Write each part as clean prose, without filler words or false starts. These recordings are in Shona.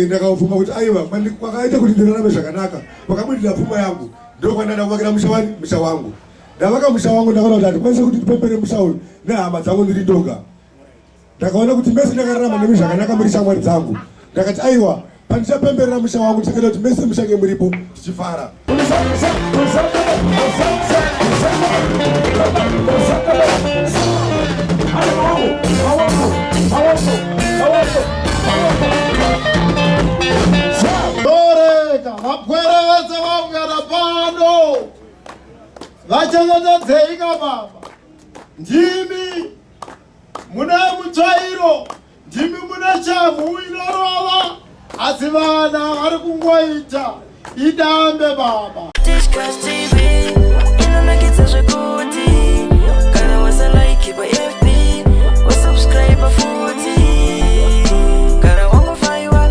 ndakavuma kuti aiwa kwakaita kuti ndirarame zvakanaka pakamudira pfuma yangu ndo kwandada kuvakira musha wangu ndavaka musha wangu ndakaona kuti handikwanise kuti ndipembere musha uyu nehama dzangu ndiri ndoga ndakaona kuti mese ndakararama nemi zvakanaka muri shamwari dzangu ndakati aiwa pandichapemberera musha wangu ndichakada kuti mese mushange muripo tichifara vapwerevese vaungana pano vachengetedzeika baba ndimi mune mutsvairo ndimi mune chamu inorova asi vana vari kungoita idambe baba kana wasalaiki pa FB wasubscribe futhi kana wangofaiwa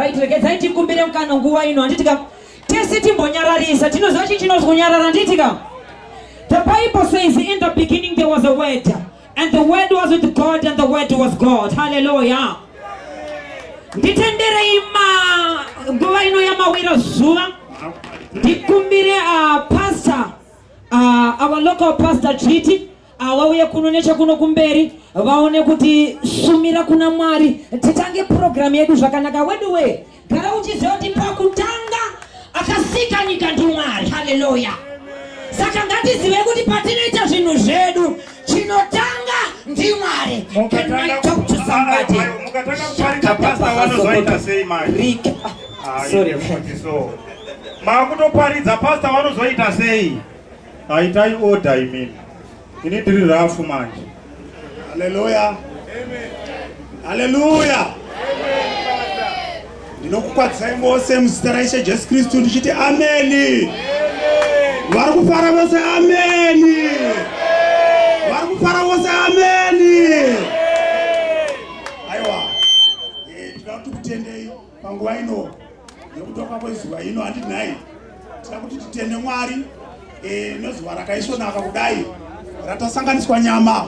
right regedzai tikumbire mukana nguva ino handitika tese timbonyararisa tinoziva chii chinozonyarara handitika. The Bible says in the beginning there was a word and the word was with God and the word was God. Hallelujah. Nditenderei nguva ino yamawira zuva ndikumbire pastor our local pastor Triti vauye kuno nechekuno kumberi vaone kuti shumira kuna Mwari titange program yedu zvakanaka. Weduwe gara uchiziva kuti pakutanga akasika nyika ndi Mwari. Hallelujah. Saka ngatizive kuti patinoita zvinhu zvedu chinotanga ndi Mwari. Can I talk to somebody? Mukatanga pastor vanozoita sei mari? Sorry. Makutoparidza pastor vanozoita sei? Aitai order imini. Ini tiri rafu manje. Hallelujah. Amen. Hallelujah. Ndinokukwadzai mose muzita raIshe Jesu Kristu ndichiti amen. Vari kufara vose amen. Vari kufara vose amen. Aiwa. Tinoda kuti kutendei panguva ino nekutoka kwezuva ino handinai. Tinoda kuti titende Mwari nezuva rakaisvonaka kudai ratasanganiswa nyama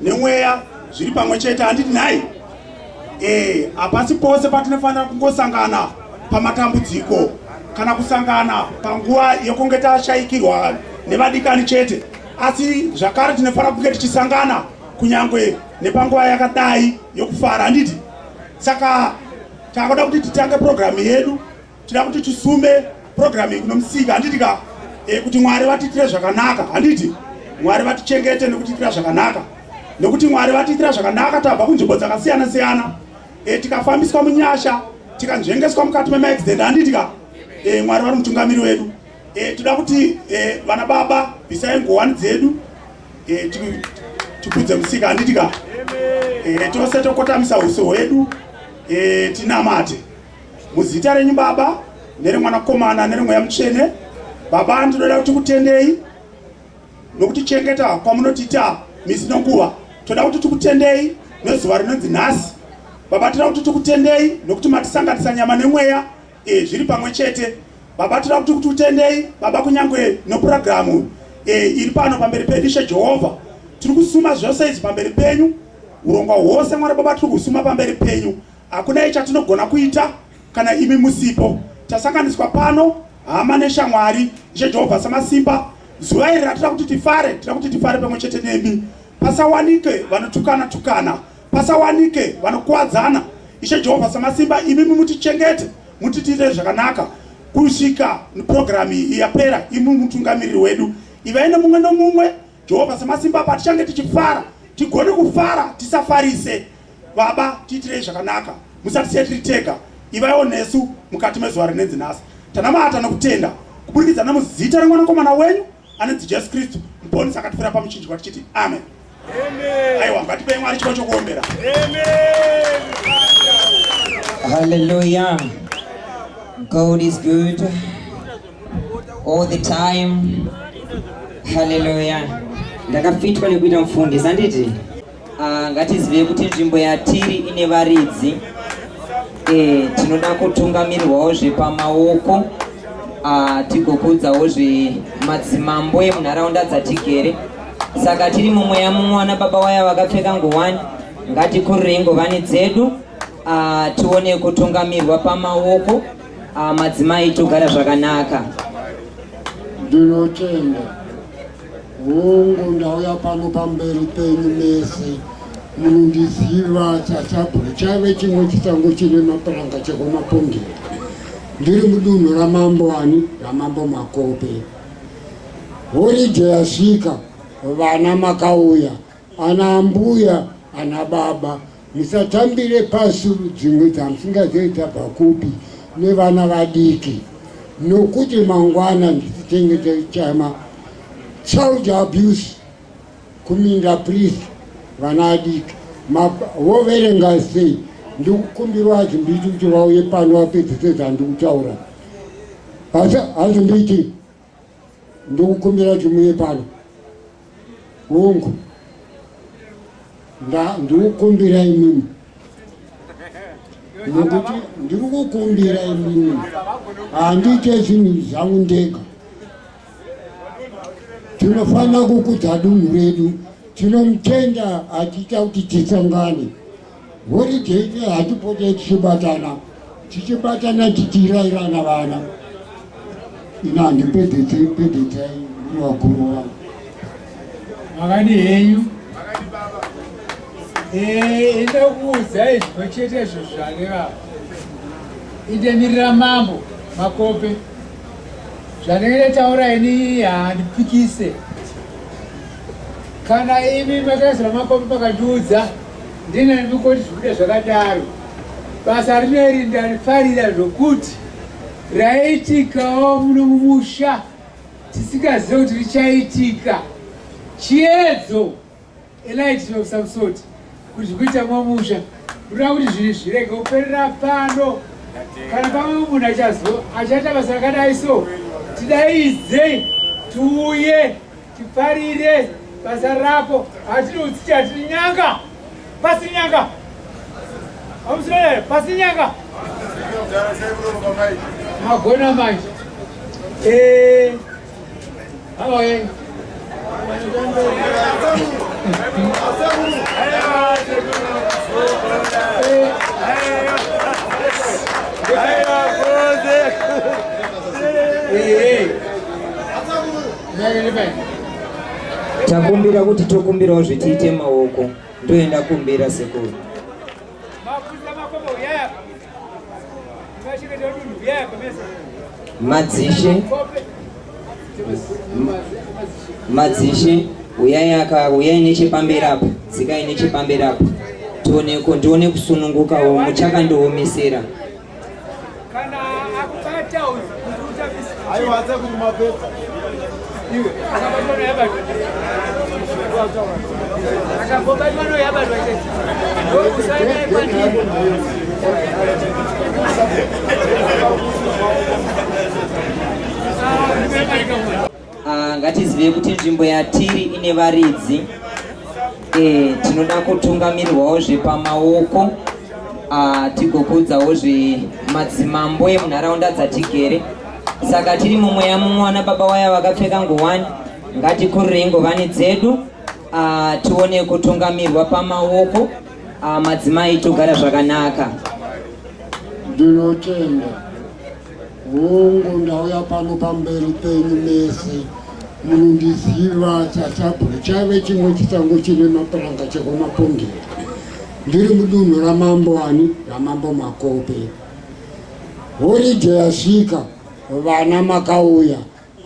nemweya zviri pamwe chete handiti nai. Hapasi pose patinofanira kungosangana pamatambudziko kana kusangana panguva yekunge tashayikirwa nevadikani chete, asi zvakare tinofanira kunge tichisangana kunyangwe nepanguva yakadai yokufara handiti. Saka takuda kuti titange programu yedu, tida kuti tisume programu kunomusika handitika, kuti Mwari vatitire zvakanaka handiti. Mwari vatichengete nekutiitira zvakanaka, nekuti Mwari vatiitira zvakanaka tabva kunzvimbo dzakasiyana siyana, tikafambiswa munyasha, tikanzvengeswa mukati memaaccident handitika. Mwari vari mutungamiri wedu. Toda kuti vana baba bvisai ngowani dzedu tikudze musika handitika. Tose tokotamisa uso hwedu tinamate muzita renyu Baba neremwanakomana neremweya mutsvene. Baba ndinoda kuti tikutendei nokuti chengeta kwamunotita misi nenguva. Toda kuti tikutendei nezuva rinonzi nhasi. Baba toda kuti tikutendei nokuti matisanganisa nyama nemweya zviri pamwe chete. Baba toda kuti tikutendei Baba kunyangwe nepurogiramu iri pano pamberi pedu Ishe Jehovha. Tiri kusuma zvose izvi pamberi penyu, urongwa hwose Mwari Baba tiri kusuma pamberi penyu. Hakuna chatinogona kuita kana imi musipo. Tasanganiswa pano hama neshamwari Ishe Jehovha samasimba. Zuva iri ratida kuti tifare, tida kuti tifare pamwe chete nemi. Pasawanike vanotukana, pasawanike vanokuwadzana. Ishe Jehovha samasimba, imi mutichengete, mutitiitire zvakanaka kusvika program yapera. Imi mutungamiriri wedu, ivai nemumwe nomumwe Jehovha samasimba patichange tichifara, tigone kufara tisafarise. Baba tiitire zvakanaka, musatisiye tiri tega, ivaiwo nesu mukati mezuva rinenzi nhasi. Tanamata nokutenda kuburikidza nemuzita remwanakomana wenyu anonzi Jesu Kristu muponesi akatifira pamuchinjikwa tichiti amen. Aiwa, ngatipei Mwari chikwa chokuombera. Amen. Hallelujah. God is good all the time. Hallelujah. Ndakafitwa nekuita mufundisi handiti. Ngatizive kuti nzvimbo yatiri ine varidzi. Tinoda kutungamirirwawo zvepamaoko. Tigokudzawo madzimambo emunharaunda dzatigere. Saka tiri mumweya mumwe wana baba waya vakapfeka nguwani. Ngatikurirei nguwani dzedu. Tione kutungamirwa pamaoko. Madzimai togara zvakanaka. Ndinotenda hongu ndauya pano pamberi penyu mese munondiziva chasabhuru chave chimwe chisango chine mapuranga chekumapongera. Ndiri mudunhu ramambo ani ramambo Makope. Holiday yasvika, vana makauya, ana mbuya ana baba, musatambire pasi dzimwe dzamusingazoita pakupi nevana vadiki, nokuti mangwana ndichengetedza chama child abuse kuminda priest vana vadiki voverenga sei. Ndikukumbirwa Azimbiti kuti vauye pano vapedzise zvandikutaura. Azimbiti ndikukumbira kuti muuye pano. Hongu ndikukumbira imimi, nokuti ndiri kukumbira imimi, handiite zvinhu zvangu ndega. Tinofanira kukudza dunhu redu, tinomutenda achiita kuti tisangane. Holiday hatipote tichibatana tichirairana vana. Ina handipedzetsai vakuru vangu. Makani henyu. Enda kuudzai zvimwe chete zvake vava. Indemirira mambo Makope. Zvandinenge taura ini handipikise. Kana imi makaisira Makope pakandiudza ndina ndikoti zvikuda zvakadaro. Basa rineri ndarifarira zvokuti raitikawo muno mumusha tisingazive kuti richaitika. Chiedzo Elijah of Samsoti kuti zvikuita mumusha ndinoda kuti zvinhu zvirege kuperera pano. Kana pamwe munhu achaita basa rakadai so, tidaidze tiuye tifarire basa rapo. Hatinoutsi hatiri nyanga. Pasi nyanga. Amusirere, pasi nyanga. Magona manje. Hawa ye. Takumbira kuti tokumbirawo zvitiite maoko. Ndoenda kumbira sekuru. Madzishe uyai nechepamberi apo, dzikai nechepamberi apo. Ndione kusunungukawo muchakandiomesera. Kana akubata aiwa atsa kuti mapepa. Iwe akabatwa yabatwa. Akabatwa no yabatwa chete. Ndokusana kwandini. Ngatizive kuti nzvimbo yatiri ine varidzi. Tinoda kutungamirirwawo zvepamaoko. Tigokudzawo madzimambo emunharaunda dzatigere. Saka tiri mumweya mumwe wana baba waya vakapfeka nguwani. Ngatikurirei nguwani dzedu. Tione kutungamirwa pamaoko. Madzimai togara zvakanaka. Ndinotenda hongu ndauya pano pamberi penyu mese munondiziva chasabhuru chave chimwe chisango chine mapuranga chekumapongera. Ndiri mudunhu ramambo ani ramambo Makope. Holiday yasvika, vana makauya,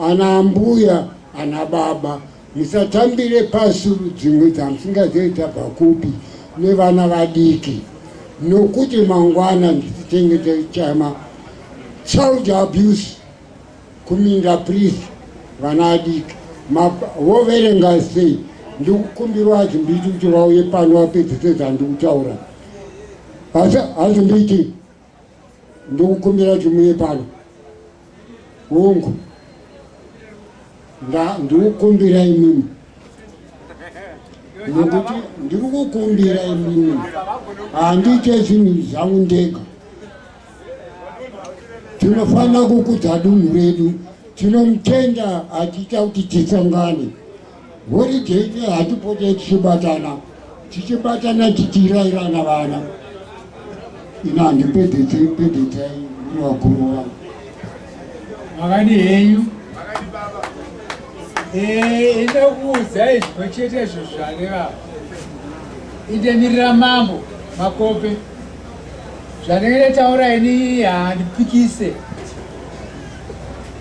ana mbuya ana baba, musatambire pasi dzimwe dzamusingazoita pakupi nevana vadiki, nokuti mangwana ndichengetedza chama child abuse kuminda priest vana vadiki voverenga sei. Ndikukumbirwa Azimbiti kuti vauye pano vapedzise zvandikutaura. Azimbiti ndikukumbira chimwe pano ungu ndikukumbira imimi nokuti ndiri kukumbira imimi handiite zvinhu zvangu ndega. Tinofanira kukudza dunhu redu, tinomutenda achiita kuti tisangane. Holiday hatipote tichibatana tichirairana vana. Ina handipedhetsai vakuru vangu. Makani henyu enda kuudzai zvimwe chete izvo zvareva idemirira mambo Makope zvanenge taura ini handipikise.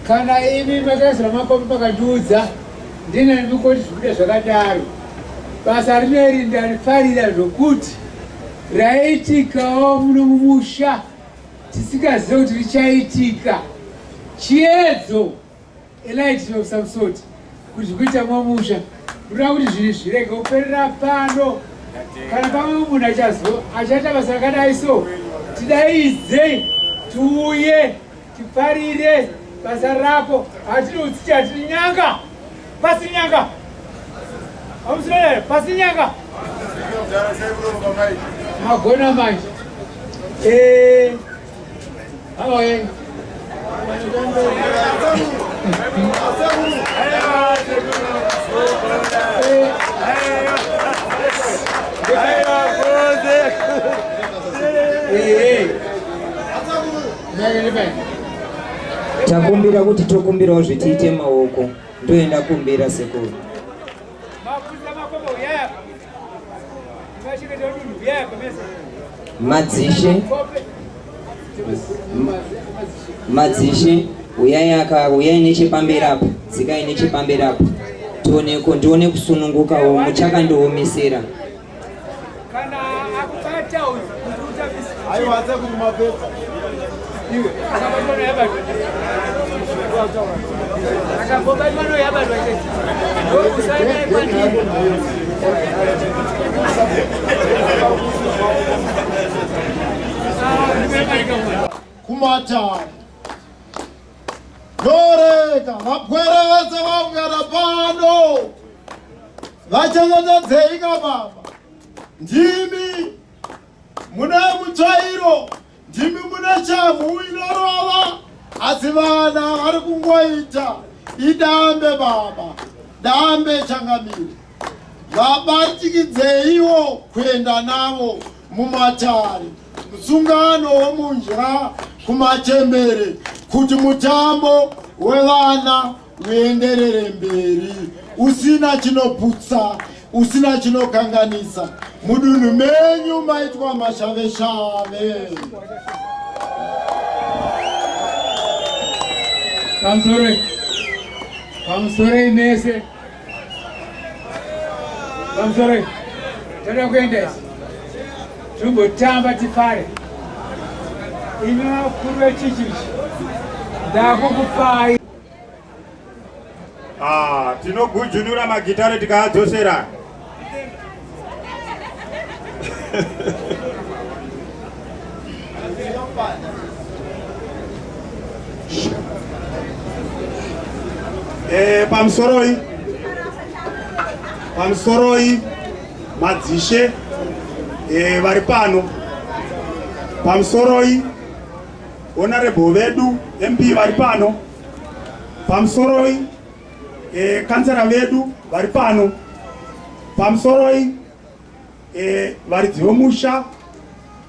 Kana imi makaisira Makope pakandiudza ndine ndikoti zvibude zvakadaro, basa rineri ndarifarira zvokuti raitikawo muno mumusha tisingazive kuti richaitika. Chiedzo Elijah of Samsoti kuti kuita mwamusha kuda kuti zvinhu zvirege kuperera pano. Kana pamwe munhu achaita basa rakadai so, tidaidze tiuye tifarire basa rapo. Hatinoutiti hatiri nyanga pasi nyanga amusinaa pasi nyanga magona manje hawaye takumbira kuti tokumbirawo zvitiite maoko ndoenda kumbira sekuru madzishe uyai nechepamberi apa, dzikai nechepamberi apa tioneko ndione kusunungukawo muchakandiomesera. Kana akubata uyu aiwadza kuti mapepa iwe akabatwa yabatwa akabatwa yabatwa chete ndokusaina kwandiri kumatari norega vapwerevese vaungana pano vachengetedzeika baba. Ndimi mune mutsvairo, ndimi mune chamhu inorova, asi vana vari kungoita idambe baba, dambe changamire. Vabatikidzeiwo kuenda navo mumatari, musungano womunja kumachembere, kuti mutambo wevana uenderere mberi usina chinoputsa, usina chinokanganisa. Mudunhu menyu maitwa mashave-shave. Pamusore mese pamusore toda kuendesa timbotamba tifare. Imi vakuru vechichichi ndakukupai tinogujunura magitare tikaadzosera. Pamusoroi madzishe vari pano. Pamusoroi honorable vedu MP vari pano. Pamusoroi kansera vedu vari pano. Pamusoroi varidzi vomusha,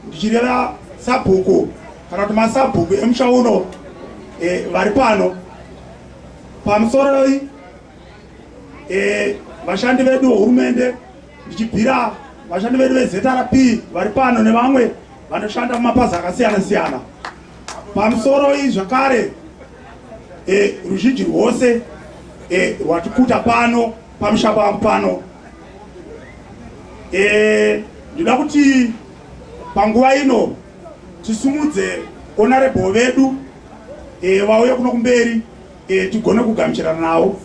ndichireva sabhuku kana kuti masabhuku emusha uno vari pano. Pamusoroi vashandi vedu hurumende, ndichibvira vashandi vedu veZRP vari pano nevamwe vanoshanda mumapazi akasiyana siyana. Pamusoroi zvakare ruzhinji rwose rwatikuta pano pamusha pano. Ndinoda kuti panguva ino tisumudze honorable vedu vauye kuno kumberi tigone kugamuchirana navo.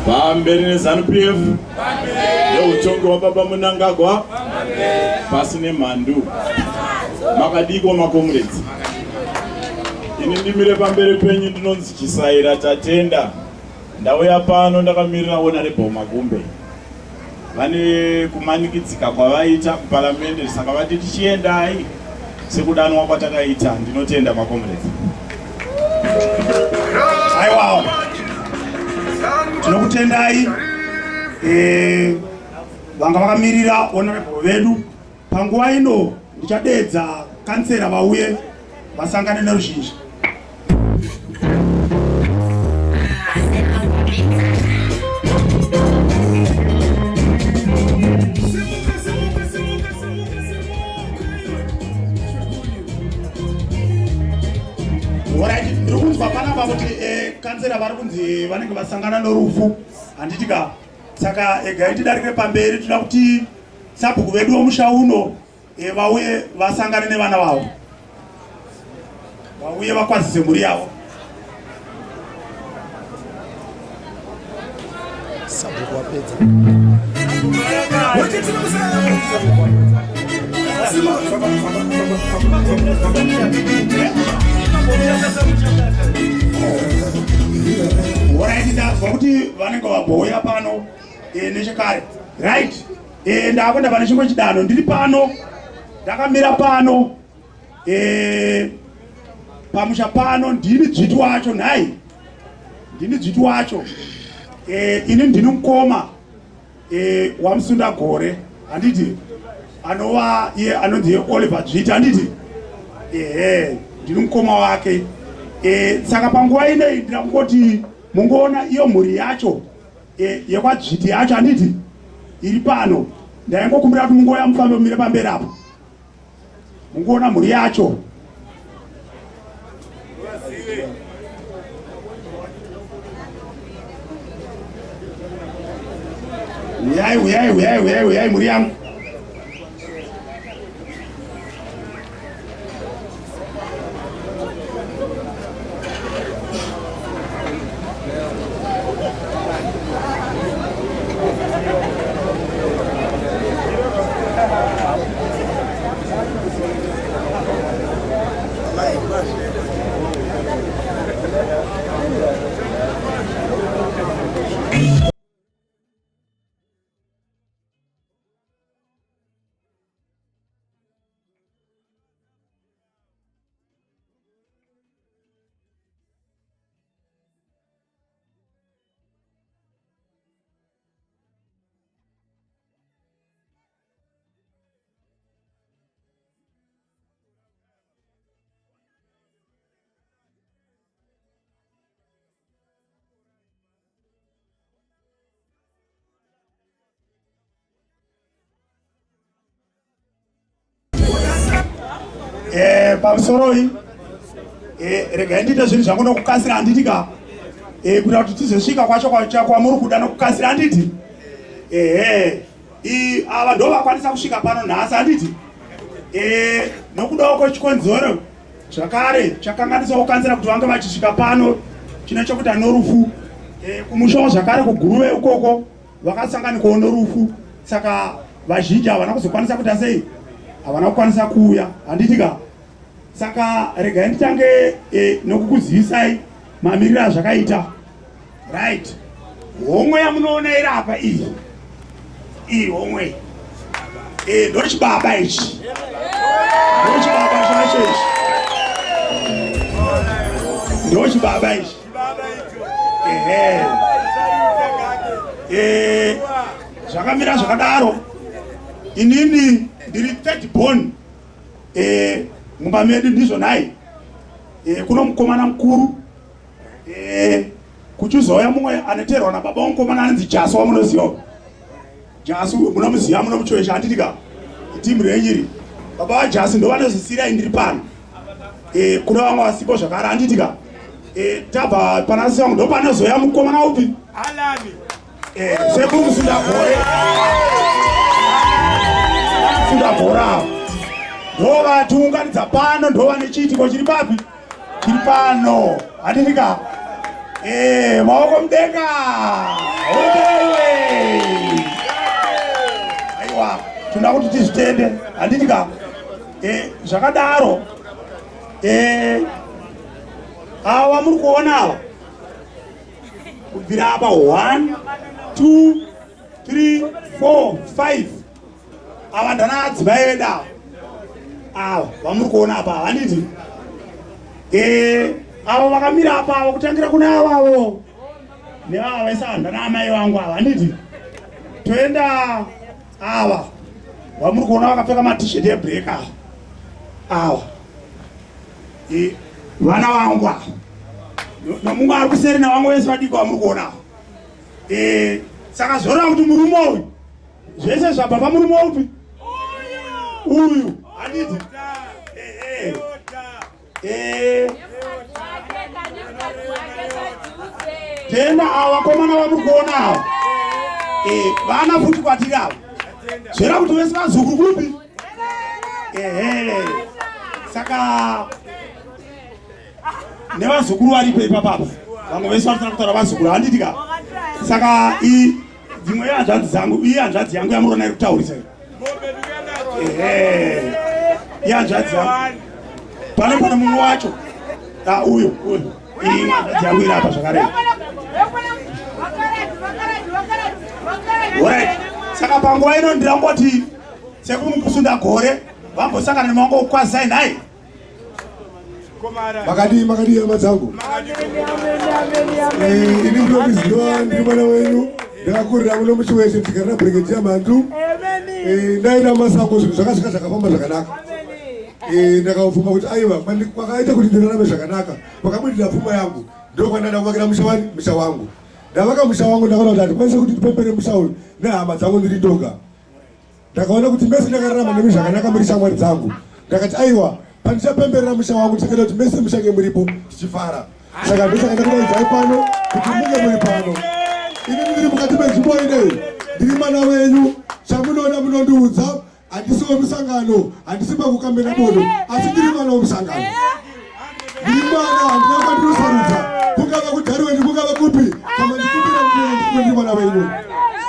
Pamberi neZANU-PF neutongi wababa Mnangagwa pasine mhandu makadiko makomrades. Ini ndimire pamberi penyu ndinonzi Chisaira Tatenda. Ndauya pano ndakamirira Honorable Magumbe. Vane kumanikidzika kwavaita kuparliament saka vati tichiendai sekudanwa kwatakaita. Ndinotenda makomrades. Aiwa. Tinokutendai vanga vakamirira honorable vedu. Panguva ino ndichadedza kansera vauye vasangane neruzhinji. Ndiri kunzwa panapa kuti kansera vari kunzi vanenge vasangana norufu. Handitika saka egai tidarike pamberi, toda kuti sabhuku vedu vomusha uno vauye vasangane nevana vavo, vauye vakwazise mhuri yavo. Sabhuku wapedza. Ndazwa kuti vanenge vabhoya pano nechekare. Right. Ndakwenda pane chimwe chidanho ndiri pano. Ndakamira pano pamusha pano ndini dzviti wacho nhai. Ndini dzviti wacho. Ini ndini mukoma waMusunda Gore. Handiti anova iye anonzi Oliver Dzviti. Handiti ndini mukoma wake. Saka panguva ine ndira kungoti mungoona iyo mhuri yacho yekwaDzviti yacho. Handiti iri pano. Ndaingokumbira kuti mungoya mufambe mumire pamberi apo mungoona mhuri yacho. Uyai mhuri yangu. Pamusoroi regai ndiite zvinhu zvangu nokukasira. Handitika kuda kuti tizosvika kwacho kwamuri kuda nokukasira. Handiti ava ndo vakwanisa kusvika pano nhasi. Handiti nokudawo kwechikonzero zvakare chakanganisawo kansera kuti vange vachisvika pano chine chokuita norufu. Kumushawo zvakare kuguruve ukoko vakasanganikawo norufu. Saka vazhinji havana kuzokwanisa kuita sei, havana kukwanisa kuuya. Handitika saka regai nditange nokukuzivisai mamiriro azvakaita. Right. Homwe yamunoona iri apa iyi homwe ndochibaba ichi. Ndochibaba zvacho ichi. Ndochibaba ichi. Zvakamira zvakadaro. Inini ndiri third born mumba medu ndizvo nai kuno mukomana mukuru kuchizoya mumwe anoteerwa nababa womukomana anonzi Jasi wamunoziva. Jasi munomuziva munomuchoesha handitika timu renyiri baba waJasi ndo vanozosiyirai ndiri pano kuna vamwe vasipo zvakare handitika tabva pana sivangu ndo panozoya mukomana upi sekumsundagore sundagora ndo vatiunganidza pano ndo vane chiitiko chiri papi chiri pano handitika maoko mudenga aiwa tinoda kuti tizvitende handitika zvakadaro ava muri kuona ava kubvira apa 1 2 3 4 5 ava ndana adzimai vedu ava vamuri kuona apa handiti ava vakamira apa ava kutangira kuna avavo nevava vese vandana amai vangu ava handiti toenda ava vamuri kuona vakapfeka matisheti ebreak ava vana vangu ava nomumwe ari kuseri navamwe vese vadiko vamuri kuona ava saka zvoreva kuti murume uyu zvese zvabva murume upi uyu handiti tenda ava vakomana vamuri kuona ava vana futi kwatiri ava zvera kuti vese vazukuru kupi saka nevazukuru varipo ipapapa vamwe vese vatira kutaura vazukuru handitika saka dzimwe yehanzvadzi dzangu iyi hanzvadzi yangu yamurona iri kutaurisa ihanzvadzi yangu pane mumwe wacho uyu iyi hanzvadzi yangu iri apa zvakare saka panguva ino ndirangoti sekumukusundagore vambosangana nemango kukwazisai nhai makadii hama dzangu ini munomuziva ndiri mwana wenyu ndakakurira muno muchi wese ndikarira bhurigedhi yamandu ndaita masango zvinhu zvakasvika zvakafamba zvakanaka ndakapfuma kuti aiwa kwakaita kuti ndirarame zvakanaka kwakabudira pfuma yangu ndokwandaenda kuvakira musha wangu ndavaka musha wangu ndakaona kuti handikwanise kuti ndipembere musha uyu nehama dzangu ndiri ndoga ndakaona kuti mese ndakararama nemi zvakanaka muri shamwari dzangu ndakati aiwa pandichapemberera musha wangu ndichakaita kuti mese mushange muripo tichifara saka ndosaka ndakudayidzai pano kuti munge muri pano ini ndiri mukati menzvimbo ineyi ndiri mwana wenyu chamunoona munondiudza handisi wemusangano handisi pakukambira bodo asi ndiri mwana wemusangano ndiri mwana handina kwandinosarudza kungava kudhariweni kungava kupi kama ndikupira ndiri mwana wenyu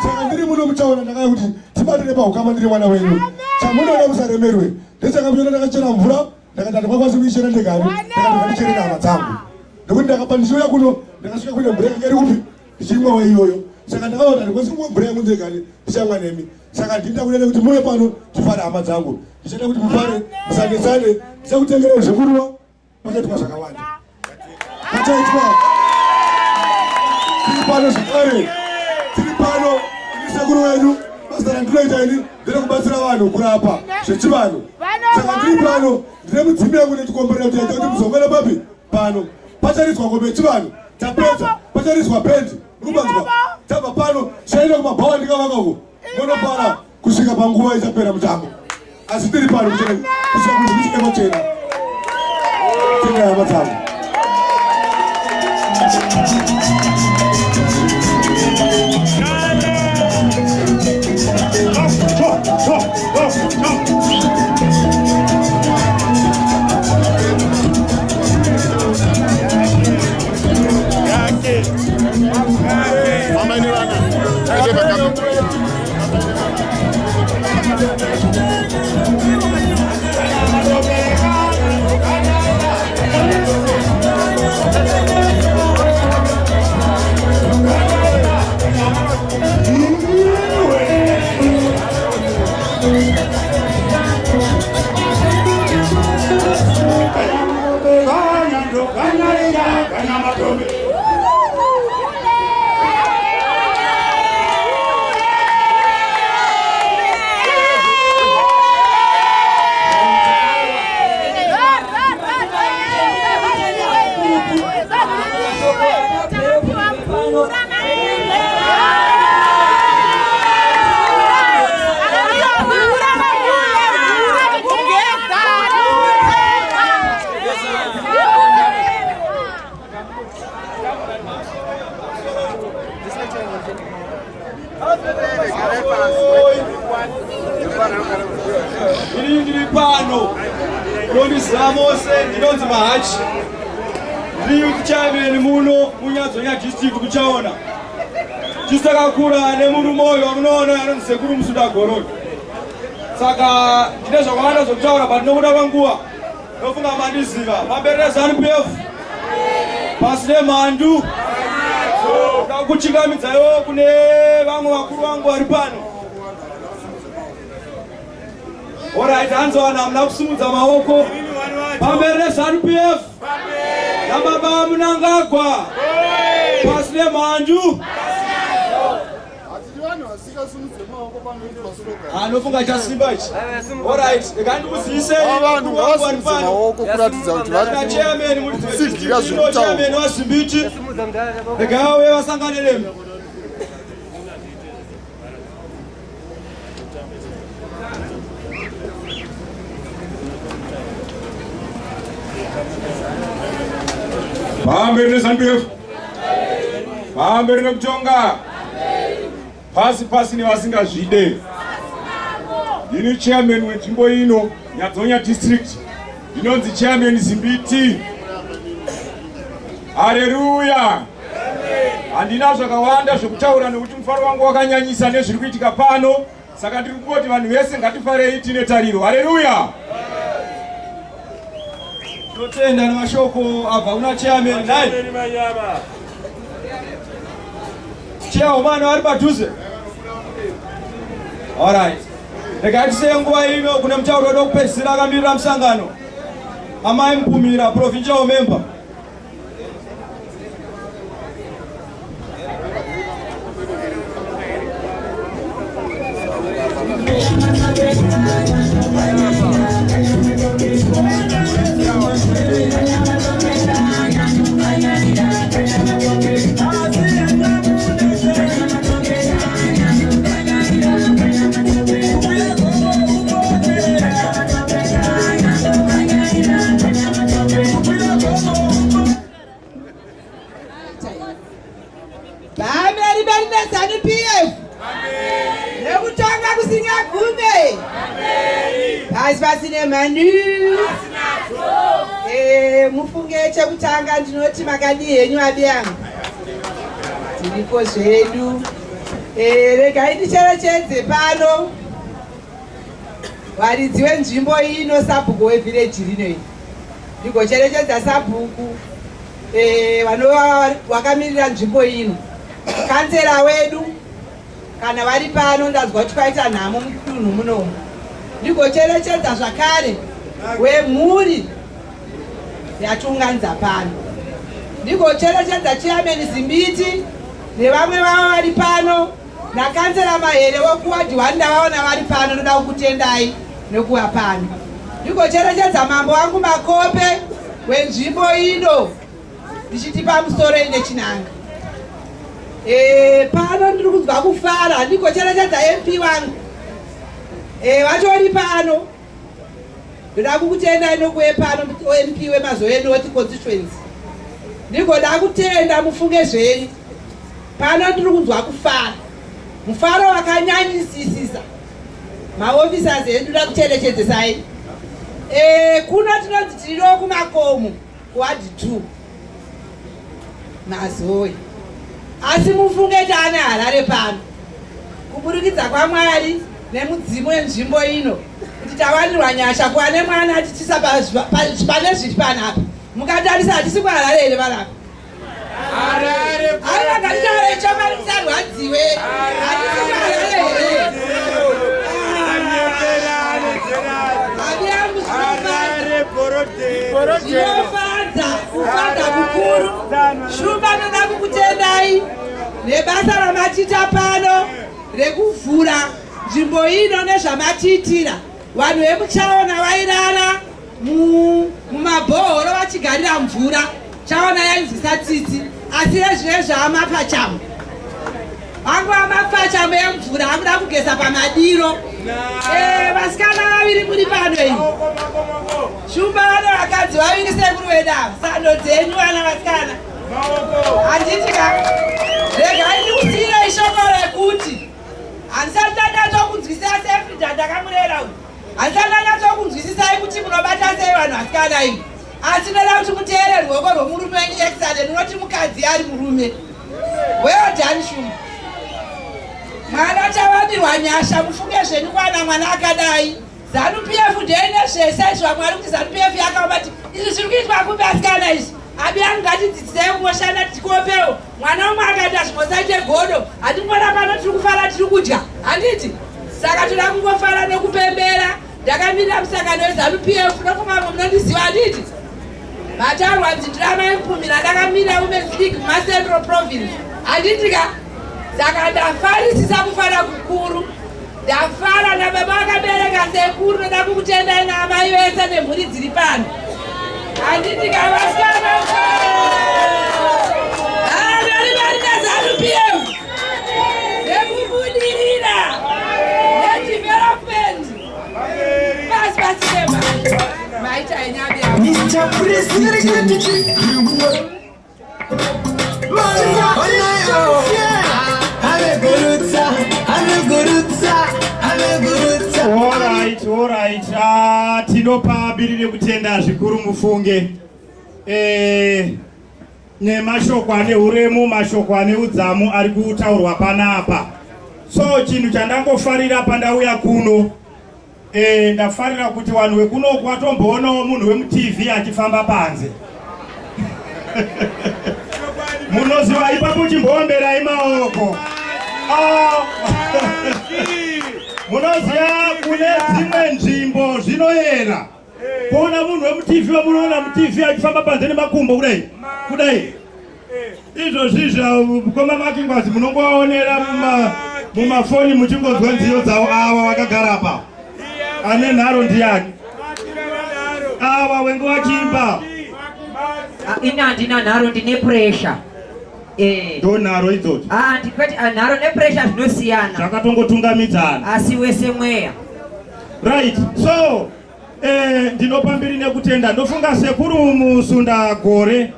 saka ndiri muno muchaona ndakaya kuti tibatire paukama ndiri mwana wenyu chamunoona musaremerwe ndechakamuona ndakachera mvura ndakati handikwanisi kuichera ndegani ndakandikandichere hama dzangu nekuti ndakapa ndichiuya kuno ndakasvika kuine mvura yakanga iri kupi ndichimwawo iyoyo saka ndakaona kuti handikwanisi kumwa mvura yangu ndegani ndichamwa nemi saka ndinda kunene kuti muve pano tifare hama dzangu ndichada kuti mufare musanetsane ndichakutengerei zvekurwa pachaitwa zvakawanda pachaitwa tiri pano zvakare tiri pano ini sekuru wenyu basa randinoita ini nderekubatsira vanhu kurapa zvechivanhu saka ndiri pano ndine mudzimbi yangu nechikomborera kuti yaita kuti muzongana papi pano pacharidzwa ngombe yechivanhu tapedza pacharidzwa pendi mukubanzwa tabva pano chaenda kumabhawa ndikavakako monopara kusvika panguva ichapera mutambo asi tiri pano kusvika kuzvichikemo chena tenda hama dzangu pano. Nondiziva mose ndinonzi Mahachi. Ndiri youth chairman muno muNyadzonya district kuchaona. Chisakakura nemurume uyu wamunoona anonzi Sekuru Musuda Goroni. Saka ndine zvakawanda zvokutaura but nokuda kwenguva ndofunga mandiziva. Pamberi ZANU-PF pasine mhandu ndoda kuchingamidzaiwo kune vamwe vakuru vangu vari pano. Alright, hanzowana hamuna kusumudza maoko pamberi ZANU-PF nababa Mnangagwa pasine mhandu. Anofunga chasimba ichi. Alright, ndikandikuzivise vanhu ngavasimudze maoko kuratidza kuti vari chairman mudzidzira chairman waZimbiti. Ndikauye vasangane nemi. Pamberi ZANU-PF. Pamberi nekutonga. Pasi nevasingazvide. Ndini chairman wenzvimbo ino Nyadzonya district. Ndinonzi chairman Zimbiti. Haleluya. Handina zvakawanda zvokutaura nekuti mufaro wangu wakanyanyisa nezviri kuitika pano. Saka ndiri kungoti vanhu vese ngatifarei tine tariro. Haleluya. Totenda nemashoko abva kuna chairman nai. Chairman vari padhuze. Alright. Regai tisiye nguva ino kune mutauro wedu wekupedzisira akamirira musangano. Amai Mpumira, provincial member. ZANU-PF. Nekutanga kusinya gume. Pasine mhandu. Mufunge chekutanga ndinoti makadi henyu abiyangu. Tiriko zvedu. Regai ndicherechedze pano. Varidzi wenzvimbo ino sabhuku wevillage rino. Ndigocherechedza sabhuku. Vanova vakamirira nzvimbo ino. Kansela wedu kana vari pano ndazwa kuti kwaita nhamo mudunhu munomu. Ndigocherechedza zvakare wemhuri yatiunganidza pano. Ndigocherechedza chairman Zimbiti nevamwe vavo vari pano nakansela Mahere wekuwadi 1 ndavaona vari pano. Ndoda kukutendai nekuva pano. Ndigocherechedza mambo wangu Makope wenzvimbo ino ndichiti pamusoro ine chinanga. Pano ndiri kunzwa kufara. Ndigocherechedza MP wangu vatori pano. Ndoda kukutendai nokuve pano MP weMazoe North constituency. Ndigoda kutenda mufunge zvenyu. Pano ndiri kunzwa kufara. Mufaro wakanyanyisisa. Maofficers edu ndoda kucherechedzesai. Kuno tinonzi tiriwo kumakomo kuwadi 2 Mazoe. Asi mufunge taane Harare pano. Kuburikidza kwaMwari nemudzimu wenzvimbo ino kuti tawanirwa nyasha kuva nemwana atichisa pane zviri panapa. Mukatarisa hatisi kuHarare here vanapa. Ari vakataura ichomari musarwadziwe. Hatisi kuHarare here. Zvinofadza kufadza kukuru. Shumba ndoda kukutendai nebasa ramachita pano rekuvhura nzvimbo ino nezvamatiitira. Vanhu vemuChaona vairara mumabhohoro vachigarira mvura. Chaona yaibvisa tsitsi. Asi ezvinezvi amapachamo. Vangu amapachamo emvura akuda kugeza pamadiro. Vasikana vaviri muri pano iyi. Shumba vane vakadzi vaviri sekuru vedavo. Sando dzenyu vana vasikana. Handiti ka. Regai ndikusiyirei shoko rekuti handisati ndanyatsonkunzwisisa seFrida ndakamurera uyu. Handisati ndanyatsonkunzwisisai kuti kuti munobata sei vanhu vasikana imi. Asi ndoda kuti muteere ruoko rwomurume wenyu excellent unoti mukadzi ari murume. Well done Shumba. Mwana chavabirwa nyasha mufunge zvenyu kwana mwana akadai. ZANU-PF ndene zvese izvo vamwe vari kuti ZANU-PF yakaoma kuti izvi zviri kuitwa kumbe asikana izvi. Abi yangu ngatidzidzisei kumoshanda tikopewo. Mwana umwe akaita zvimosaite godo. Hatimboda pano tiri kufara tiri kudya. Handiti? Saka toda kungofara nekupembera. Ndakamira musangano weZANU-PF nofunga munondiziva handiti? Matarwa nzindirama impumira ndakamira Women's League mumaCentral Province. Handiti ka? Saka ndafarisisa kufara kukuru. Ndafara nababa vakabereka sekuru noda kukutendai naamai vese nemhuri dziri pano. Handiti ka vasikana? Ndori vari naZANU-PF. Nekubudirira. Nedevelopment. Pasi pasirema. Maita enyabi yavo. Mr. President. Alright. Tinopa birire kutenda zvikuru mufunge. Nemashoko ane uremu, mashoko ane udzamu ari kutaurwa panapa. So chinhu chandangofarira pandauya kuno, ndafarira kuti vanhu vekuno kwatomboonawo munhu wemuTV achifamba panze. Munoziva ipapo chimboomberai maoko. Munoziva kune dzimwe nzvimbo zvinoyera kuona munhu wemuTV wamunoona muTV achifamba panze nemakumbo kudai. Izvozvizvo koma makingwazi munongoaonera mumafoni muchingonzwa nziyo dzavo ava vakagara apa. Ane nharo ndiani? Ava wengu vachimba. Ina handina nharo, ndine pressure. Ndo nharo idzodzo? Ndikweti nharo nepressure zvinosiyana. Zvakatongotungamidzana. Asi wese mweya. Right. So ndinopambiri nekutenda. Ndofunga sekuru musunda gore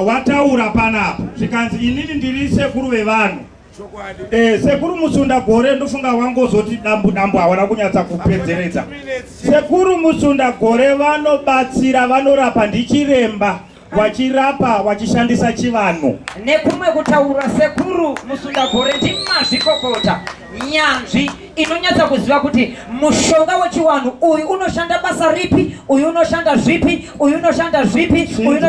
wataura panapa. Zvikanzi inini ndiri sekuru vevanhu. Sekuru musunda gore ndofunga wangozoti dambu hawana kunyatsa kupedzeredza. Sekuru musunda gore vanobatsira, vanorapa ndichiremba. Wachirapa wachishandisa chivanhu. Nekumwe kutaura sekuru musunda gore ndimazvikokota nyanzvi inonyatsa kuziva kuti mushonga wechivanhu uyu unoshanda basa ripi, uyu unoshanda zvipi, uyu unoshanda zvipi, uyu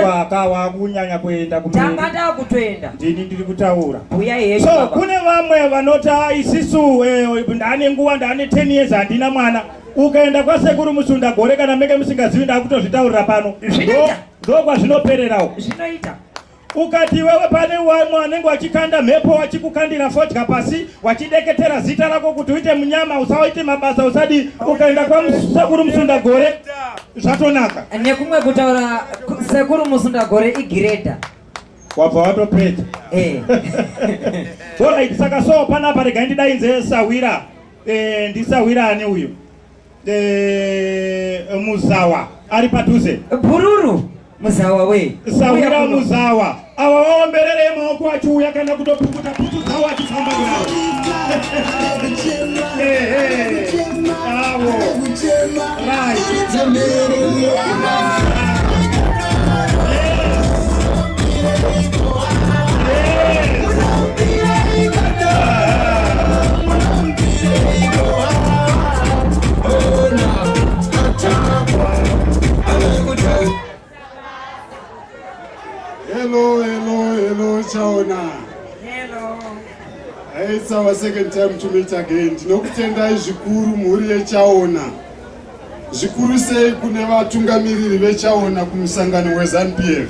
kunyanya kuenda kumwe. Tangada kutoenda. Ndini ndiri kutaura. Buya yeyo. So kune vamwe vanota isisu ndane nguva ndane 10 years handina mwana. Ukaenda kwa sekuru musunda gore kana meke musingazivi ndakutozvitaurira pano. Ndokwa zvinopererawo. Zvinoita. Ukati wewe pane wamwe anenge wachikanda mhepo wachikukandira fodya pasi wachideketera zita rako kuti uite munyama usaite mabasa usadi, ukaenda kwa sekuru musunda gore zvatonaka. Nekumwe kutaura sekuru musunda gore igireda. Wabva watopedza. Alright, saka so panapa regai ndidainze Sawira. Ndisawira ane uyu. Muzawa ari padhuze. Bururu Muzawa we. Sawira Muzawa. Ava waomberere maoko achiuya kana kutopukuta putu dzawo achifamba nawo. Awo. Hello, Chaona. Hello. It's our second time to meet again. Ndinokutendai zvikuru mhuri yeChaona. Zvikuru sei kune vatungamiriri veChaona kumusangano weZANU-PF.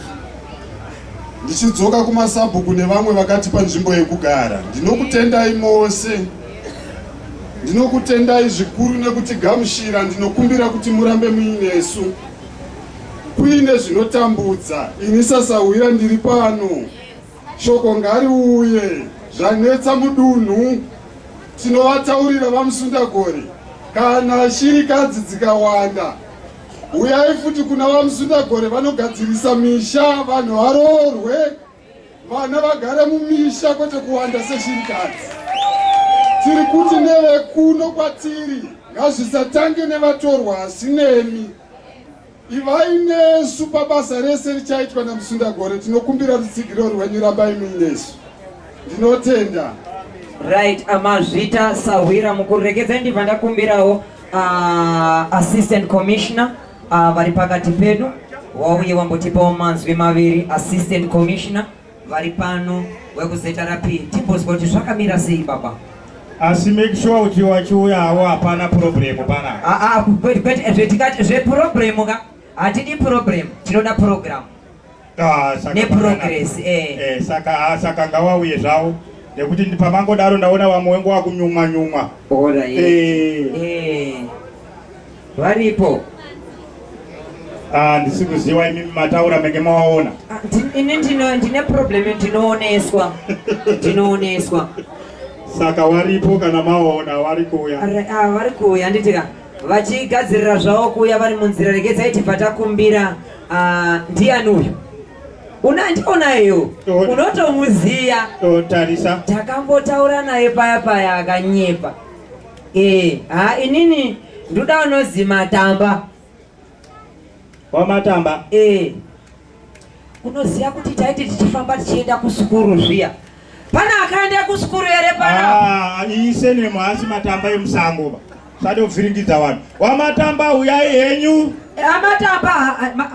Ndichidzoka kumasabhuku nevamwe vakatipa nzvimbo yekugara. Ndinokutendai mose. Ndinokutendai zvikuru nekutigamushira. Ndinokumbira kuti murambe muinesu. Kuine zvinotambudza, ini Sasawira ndiri pano. Shoko ngariuye, zvanetsa mudunhu. Tinovataurira vamusunda gore. Kana shirikadzi dzikawanda, uyai futi kuna vamusunda gore vanogadzirisa misha, vanhu varoorwe, vana vagare mumisha kwete kuwanda seshirikadzi. Tiri kuti nevekuno kwatiri, ngazvisatange nevatorwa asi nemi. Ivai nesu pabasa rese richaitwa naMusundagore, tinokumbira rutsigiro rwenyu rambai muinesu. Ndinotenda. Right, amazvita Sahwira mukurekedza ndibva ndakumbirawo assistant commissioner vari pakati pedu wauye wambotipawo manzwi maviri. Assistant commissioner vari pano wekuzeta rapi timbozwa kuti zvakamira sei baba. Asi make sure kuti wachiuya hawo hapana problem pana. Kwete zvetikati zveproblem ka hatidi problem, tinoda program neprogress. Saka ngawauye zvavo nekuti pamangodaro ndaona vamwe wengu wakunyumwa. Varipo. Ndisikuziva imi mataura menge mawaona. Ini ndine problem ndinooneswa. Saka varipo kana mawaona vari kuuya. Vari kuuya nditika vachigadzirira zvavo kuuya vari munzira. Regedzai tibva takumbira ndiani uyu unandiona iyo unotomuziya. Tarisa takambotaura naye paya akanyepa. Inini ndoda unozi Matamba. Wamatamba? Unoziya kuti taiti tichifamba tichienda kusukuru zviya, pana akaenda kusukuru ere pana? Ise nemwasi Matamba emusango sade kuvhiringidza vanhu. Wamatamba uyai henyu.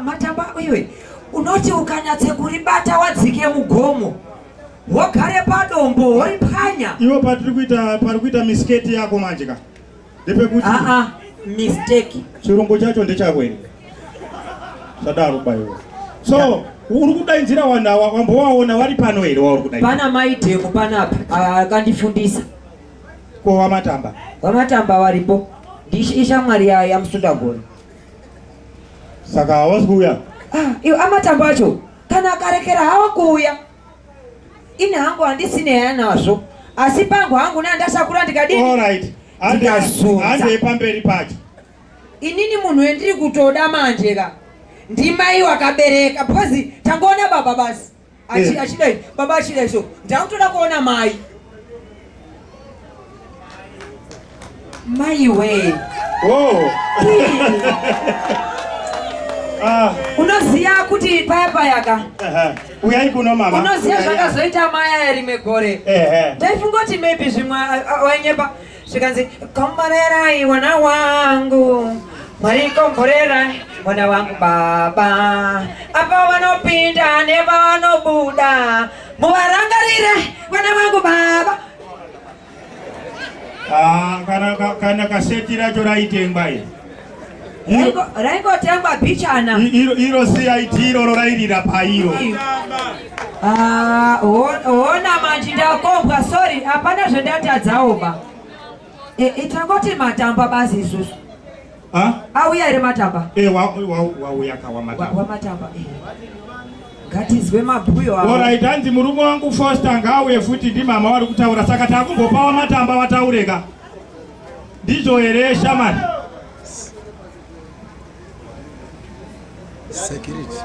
Matamba iwe unoti ukanyatse kuribata wadzike mugomo wogare padombo woripanya. Iwo pari kuita misketi yako manje ka ndepekuti mistake chirungu chacho ndechako ere sadaro bayo. So uri kudainzira vanhu ava wambowaona vari pano here wauri kudainzira? Pana maidhemu panapi akandifundisa. Ko Wamatamba? Wamatamba varipo, ishamwari yaMusundagore. Saka havasi kuuya? Iwe Amatamba acho kana akarekera hava kuuya. Ini hangu handisine yanazvo, asi pangu hangu nandasakura ndikadini. Alright, hande pamberi pacho. Inini munhu wendiri kutoda manje ka ndimai wakabereka, because tangoona baba basi achidai baba achidai, so ndakutoda kuona mai. Mai we unoziya kuti paya ka uyai kuno mama, unoziya zvakazoita mai aerime gore. Ndaifunga kuti maybe zvimwe wanyepa zvikanzi komborerai mwana wangu, mwarikomborerai mwana wangu baba, apa vanopinda nevanobuda muvarangarire mwana wangu baba. Kana kaseti racho raitengwa iri raingotengwa bichana iro siyaiti iroro rairira pairo. Ona manje ndakombwa, sorry hapana zvendatadzaoba. Itangoti Matamba basi isusu. Auya ere Matamba? Wauya ka Wamatamba. Ngatizwe mabhuyo awo. Alright, hanzi murume wangu Foster ngauye futi ndi mama vari kutaura, saka takumbopa Wamatamba vataureka. Ndizvo here shamani? Security.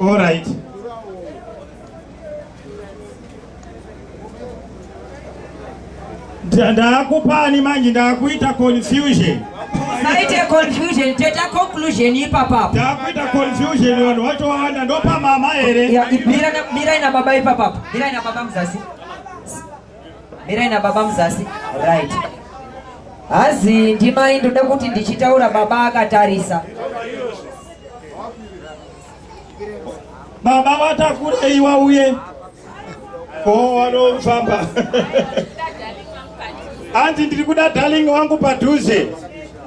Alright. Ndakupani manje ndakuita confusion. Saite confusion, teta conclusion ipapa. Ndakuita confusion vanhu vacho wanda ndopa mama here. Mira ina baba ipapa. Mira ina baba mzasi. Right. Hazi ndimai ndoda kuti ndichitaura baba akatarisa. Baba vatakurei wauye. Vanofamba. Hanzi ndiri kuda darling wangu padhuze.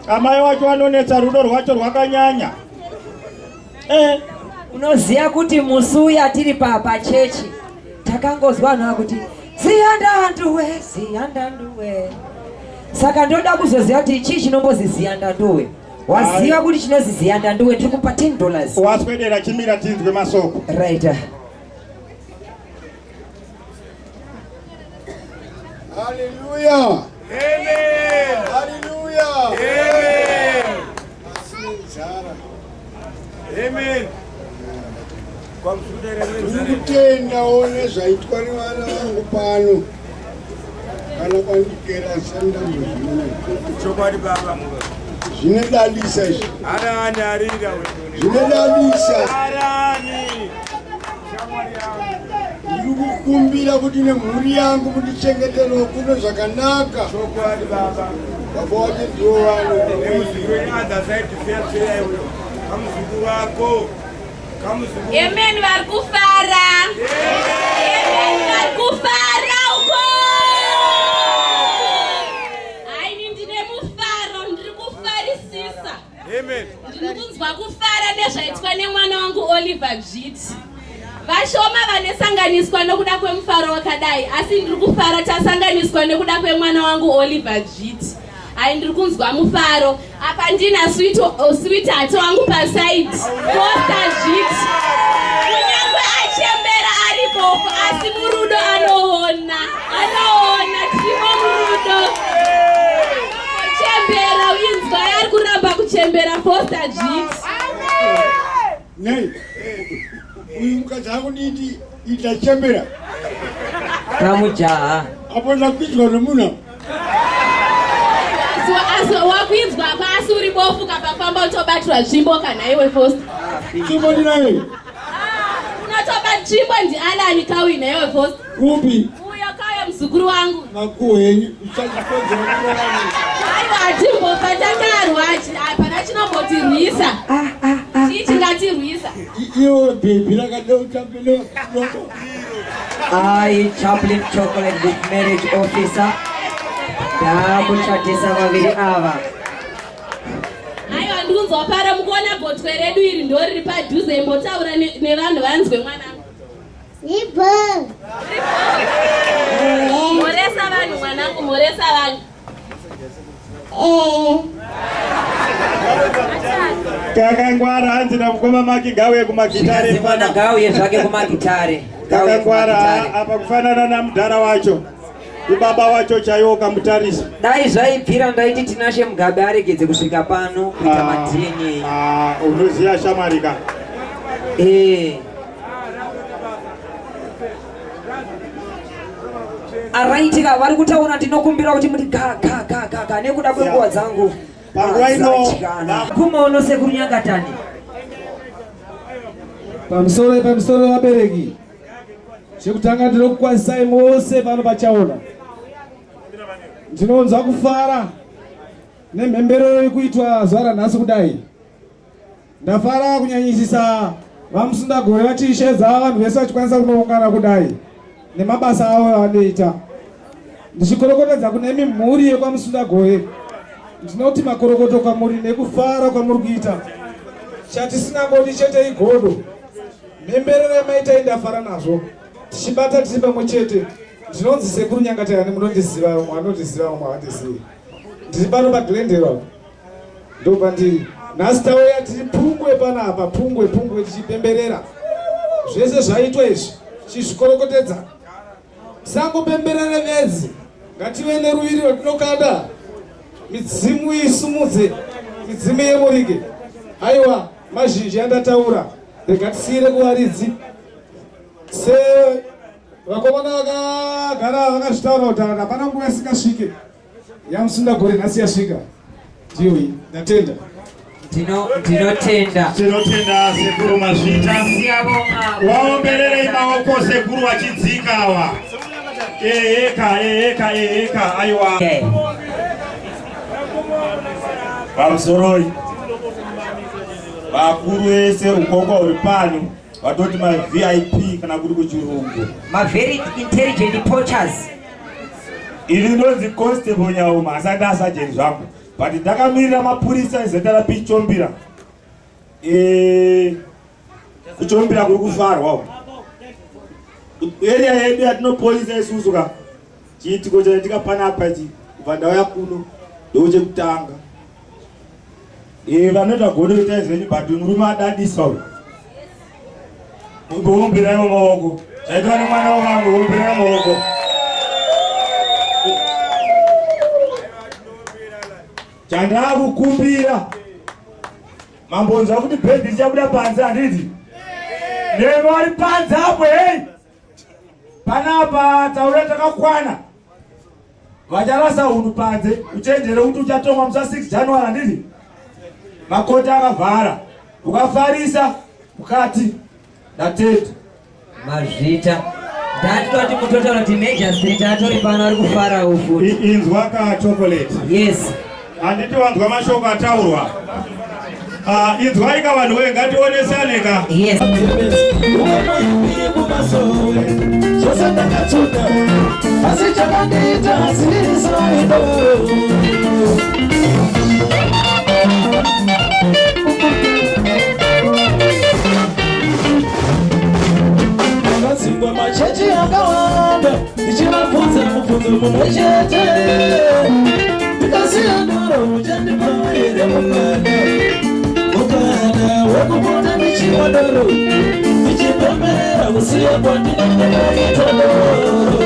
Amai wacho vanonetsa rudo rwacho rwakanyanya. Unoziya kuti musi uya tiri pachechi takangozwa vanhu kuti ziyandanduwe. Saka ndoda kuzoziya kuti chii chinombozi ziyandanduwe. Waziva kuti chinozi ziyandanduwe tiri kupa $10. Waswedera chimira tinzwe masoko. Right. Hallelujah. Amen. Hallelujah. Amen. Amen. Ndikutenda one zvaitwa nevana vangu pano kana kwandikera senda chokwadi baba zvinodadisa izvi arani arira zvinodadisa arani ndiri kukumbira kuti nemhuri yangu mundichengeterwa kuno zvakanaka chokwadi baba baba wacho ndiwo vano kamuzukuru wako Amen, vari kufara. Amen, vari kufara uko. Haini ndine mufaro, ndiri kufarisisa. Amen. Ndiri kunzwa kufara nezvaitwa nemwana wangu Oliver Gviti. Vashoma vanesanganiswa nekuda kwemufaro wakadai, asi ndiri kufara tasanganiswa nekuda kwemwana wangu Oliver Gviti. Hai ndiri kunzwa mufaro. Apa ndina sweetheart wangu paside. Foster Gviti. Kunyangwe achembera aripoko asi murudo anoona. Timo murudo. Chembera winzwa ari kuramba kuchembera Foster Gviti. Nei. Uyu mukadzi akuditi itachembera. Ramujaha. Apo ndakwidwa nomunhu. Wakwinzwa pasi uri bofu kapafamba utobatirwa nzvimbo kana iwe Foster. Nzvimbo ndinaye. Unotoba nzvimbo ndialani kawina iwe Foster. Kupi? Uyo kauya muzukuru wangu. Makuo henyu uchachikonzera kurarama. Aiwa hatimbofa takarwa hapana chinombotirwisa. Chii chingatirwisa? Iwo bhebi rakada utambile loko. I, Chaplain Chocolate with marriage officer. Ndakuchatisa vaviri ava. Aiwa ndikunzwapara mukuona gotwe redu iri ndoriri padhuze imbotaura nevanhu vanzwe mwanangu. Ibo. Moresa vanhu mwanangu, moresa vanhu. Kakangwara hanzi namukoma maki gauye kumagitare. Zimana gauye zvake kumagitare. Kakangwara apa kufanana namudhara wacho. Ibaba wacho chaiwo kamutarisa. Dai zvaibvira ndaiti tinashe Mugabe aregedze kusvika pano kuita madini. Unoziya shamarika. Araitika vari kutaura ndinokumbira kuti muri ga nekuda kwenguva dzangu. Panguva ino kumaono sekuru Nyangatani. Pamusoro vabereki. Chekutanga ndinokukwanisai mose pano pachaona. Ndinonzwa kufara nemhemberero ikuitwa zuva ranhasi kudai. Ndafara kunyanyisisa vamusundagore vachishedza vanhu vese vachikwanisa kunoungana kudai nemabasa avo avanoita. Ndichikorokotedza kune mhuri yekwamusundagore. Ndinoti makorokoto kwamuri nekufara kwamuri kuita. Chatisina ngoti chete igodo. Mhemberero yamaita ndafara nazvo. Tichibata tiri pamwe chete. Ndinonzi sekuru Nyangatani munondiziva, vamwe vanondiziva, vamwe havandizivi. Ndiri pano paGlendale. Ndo pandiri. Nhasi tauya tiri Pungwe panapa, Pungwe tichipemberera. Zvese zvaitwa izvi tichizvikorokotedza. Tisangopemberera vedzi. Ngative neruviri rwatinokanda. Midzimu isumudze, midzimu yemurike. Aiwa, mazhinji andataura. Rega tisiyire kuvaridzi. Se vakomana vakagara vakazvitaura kuti hapana nguva isingasvike yamusundagore nhasi yasvika. Ndiyo iyi, ndatenda. Tinotenda sekuru Mazvita. Waombererei maoko sekuru wachidzikawa. Eka aiwa. Pamusoroi vakuru vese ukoko uri pano vatoti ma-VIP kana kuti kuchirungu. Ma-very intelligent poachers. Ini ndonzi Constable Nyauma asati asajeni zvangu. But ndakamirira mapurisa ezeta raPichombira. Kuchombira kuri kufarwa. Area yedu yatinopolisa isusu ka. Chiitiko chaitika panapa ichi kubva ndauya kuno ndochekutanga. Vanoita godo kuita zvenyu but murume adadisa uyu. Ngombirai maoko. Zvaitwa nemwana wangu ngombirai maoko. Chandakukumbira. Mambonzwa kuti bhedhi richabuda panze handiti? Nevari panza hapo panapa taura takakwana vacharasa unhu panze uchenjere kuti uchatonga musa 6 January ndini makota akavhara ukafarisa mukati ndatete mazvita ndatoti mutotaura kuti Major Street atori pano ari kufara ufu inzwa ka chocolate. Yes, handiti wanzwa mashoko ataurwa. Inzwai ka vanhu we ngationesane ka. Yes. Singwa machechi yakawanda ichivabvunza mubvunzo mumwe chete ndikasiya ndoro uchandipaire mukana wekupota ndichiwa doro ndichipemera kusiya kwandinenge ndaita doro.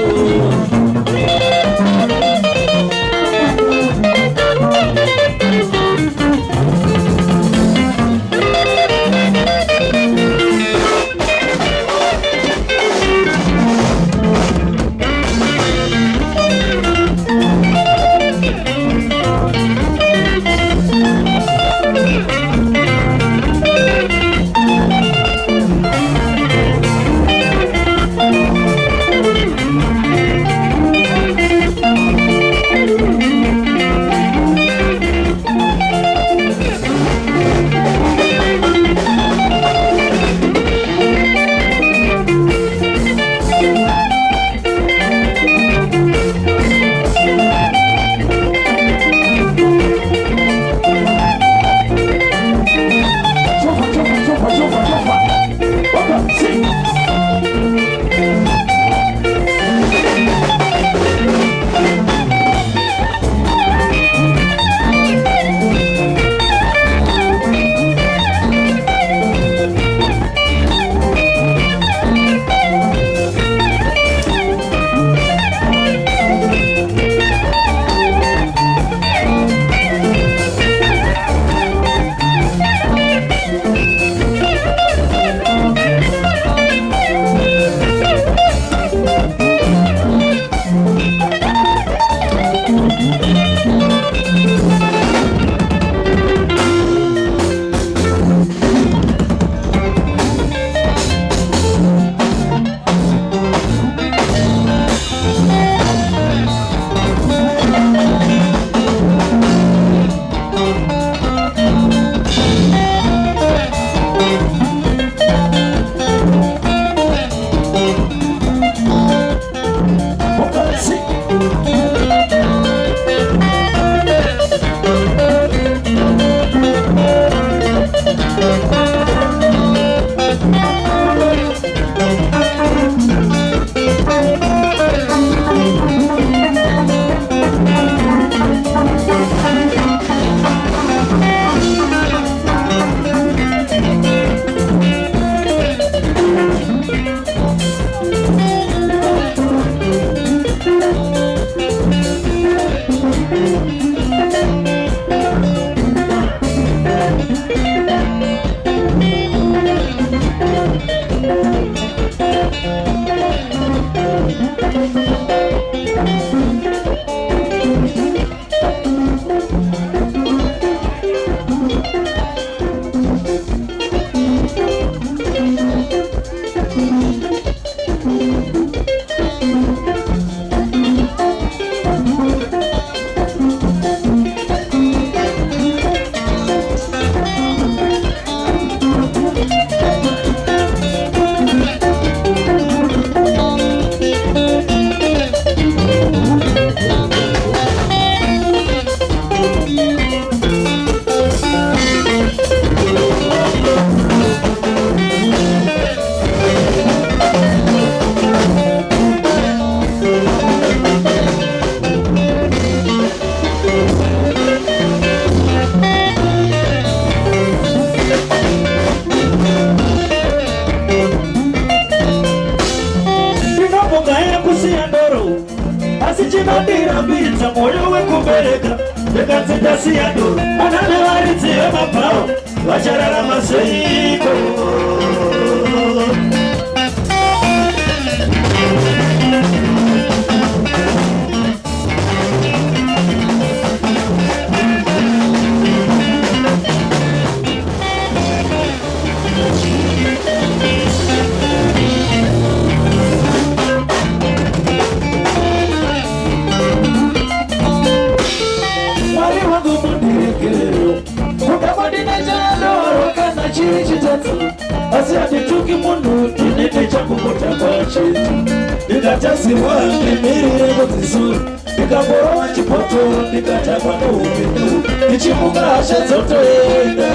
Chinondirambidza moyo wekubereka ndakadzitasiya doro anane varidzi vemabhao vachararama seiko mbatso asi hatituki munhu tinenge chakungota pachetu ndikataziwa ngemirire kudzisuru ndikamborowa chipotoro ndikatakwa neupenyu ndichimuka hasha dzotoenda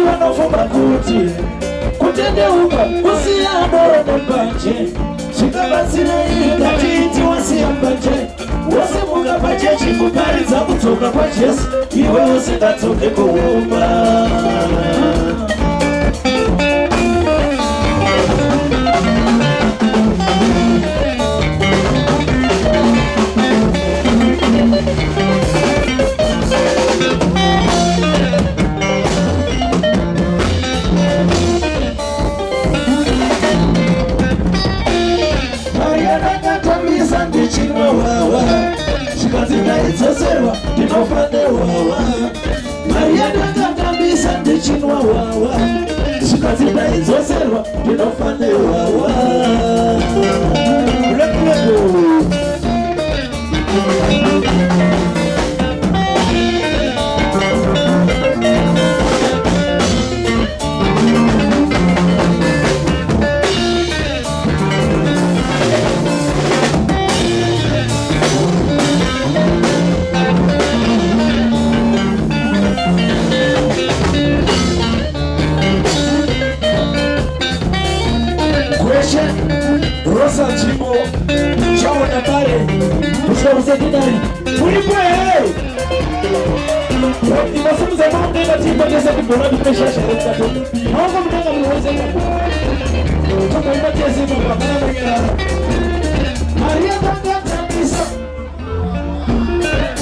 vanofumba kuti kutendeuka kusiya doro nembanje zvikabatsirei ngatiiti wasiya mbanje wosimuka pachechi kuparidza kudzoka kwajesu iwe usingadzoke kuumba ndinodzoserwa ndinofanirwawa Maria ndakatambisa ndichinwa wawa zvikati ndaidzoserwa ndinofanirwawa Rosa Chimo, Chao Natale, Ushauze Dinari, Ulipo hey! Nimafunza mambo nenda tipa kesa kibona dupesha shere mtato. Haongo mnanga mnuweze kapu. Toka ima kesi mkakana mwengira. Maria tanga tangisa.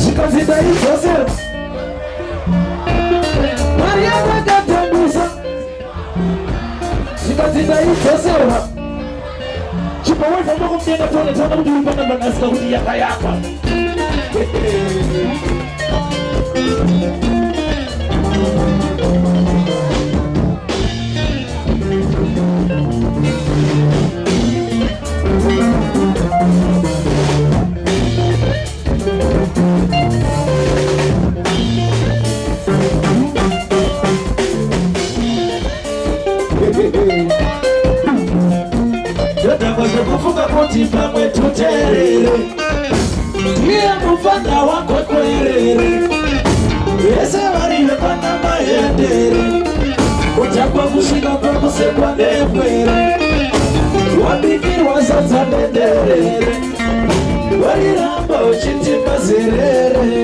Shikazida izose. Maria tanga tangisa. Shikazida izose. Chipa wewe ndio kumjenga tone tena mtu mpaka banasika kuti yaka yaka. Kufunga koti pamwe tuterere ndiye mufana wako kwerere ese varive pana maendere kutakwa kusvika pakusekwa nekwere wabikirwa sadza denderere wariramba uchiti mazerere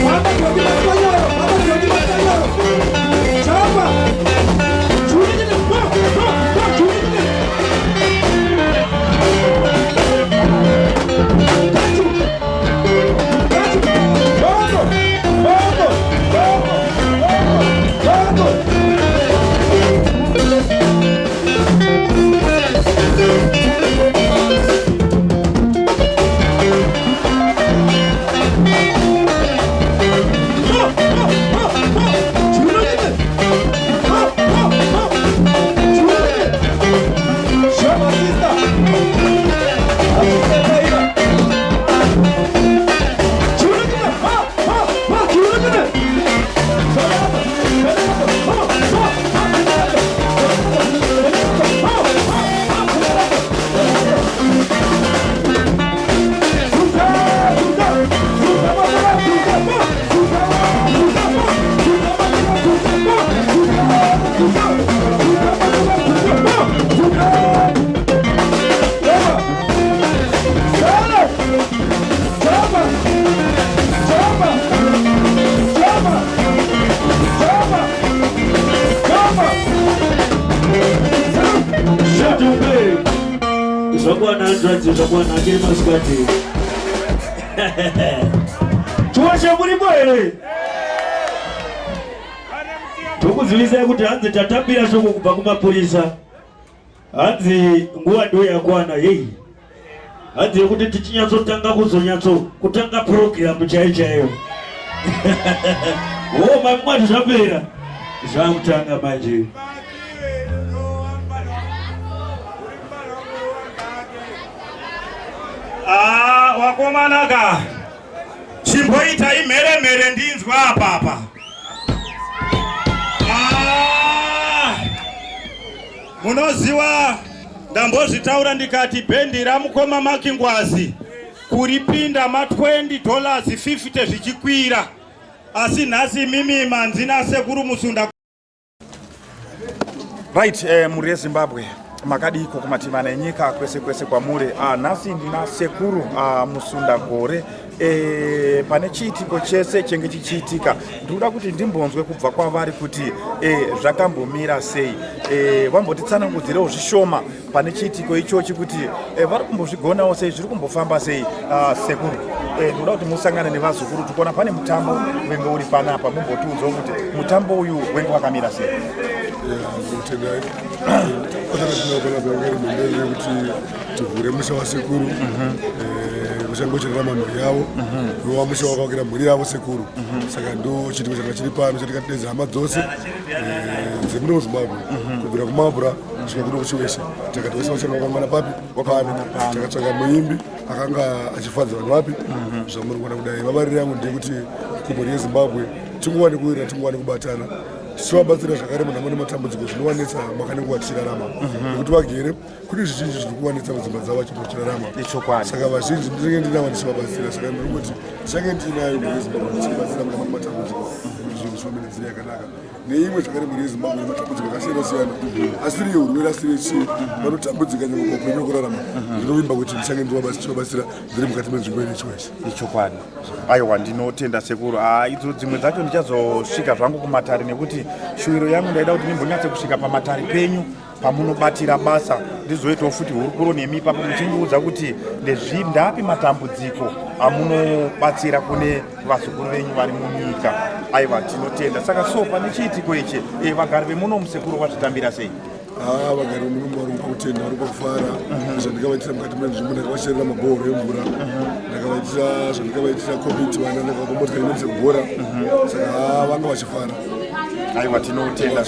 What? Shatupe. Zokwana Andranzi, Zokwana Akiri Maskati. Tuwashe mulibwele. Tukuziviza kuti hanzi tatambira shoko kubva kumapurisa. Hanzi nguwa ndo yakwana yeyi. Hanzi yekuti tichinyatsotanga kutanga program chaiyo. Oh, mamwati zvapera. Zvakutanga manje. Wakomanaka. Chimboita imhere ndinzwa apa. Munoziva ndambozvitaura ndikati bhendi ramukoma Makingwazi kuripinda $20 50 zvichikwira. Asi nhasi mimi manzi nasekuru Musunda. Right, muri Zimbabwe makadiko kumatimana enyika kwese kwamuri. Nhasi ndina sekuru Musunda Gore. Pane chiitiko chese chenge chichiitika ndikuda kuti ndimbonzwe kubva kwavari kuti zvakambomira sei. Vambotitsanangudzirewo zvishoma pane chiitiko ichochi kuti vari kumbozvigonawo sei, zviri kumbofamba sei. Sekuru, ndikuda kuti musangane nevazukuru tikuona pane mutambo wenge uri panapa, mumbotiudzawo kuti mutambo uyu wenge wakamira sei. kuti tivhure musha wasekuru kuchangochererama mhuri yavo nova musha wakavakira mhuri yavo sekuru. Saka ndo chitiko changa chiri pano chatikatidedza hama dzose dzemuno Zimbabwe kubvira kumabura kusvika kuno kuchiweshe. Takati vese vachana vakangwana papi pano, takatsvaga muimbi akanga achifadza vanhu vapi zvamuri kuona kudai. Vavariri yangu ndekuti kumhuri yeZimbabwe tingowani kuwira tingowani kubatana tichivabatsira zvakare munhamo nematambudziko zvinowanetsa makanenguva tichirarama nekuti vagere kune zvizhinji zviri kuwanetsa mudzimba dzavo vachitochirarama. Saka vazhinji ndinenge ndinava ndichivabatsira. Saka ndiri kuti tichange ndinayo mhuri yeZimbabwe tichibatsira munhamo nematambudziko kuti zvinhu zvifambe nenzira yakanaka. Neimwe zvakare mhuri yeZimbabwe nematambudziko akasiyana-siyana asiri yeurwere asiri yechii vanotambudzika nyangwe paupenyu hwekurarama. Ndinovimba kuti ndichange ndichivabatsira ndiri mukati menzvimbo ine chiwese. Ichokwadi. Aiwa, ndinotenda sekuru. Idzo dzimwe dzacho ndichazosvika zvangu kumatare nekuti shuwiro yangu ndaida kuti ndimbonyatse kusvika pamatare penyu pamunobatira basa ndizoitawo futi hurukuro nemi ipapo muchindiudza kuti ndezvindapi matambudziko amunobatsira kune vazukuru venyu vari munyika. Aiwa, tinotenda. Saka so pane chiitiko ichi vagari vemuno musekuru vazvitambira sei? Vagari vemuno vari kutenda, vari kufara zvandikavaitira mukati menzvimbo. Ndakavacherera mabhoro emvura, ndakavaitira zvandikavaitira komiti vana, ndakavamotika inoendese kubhora. Saka vanga vachifara. Aiwa, tinotenda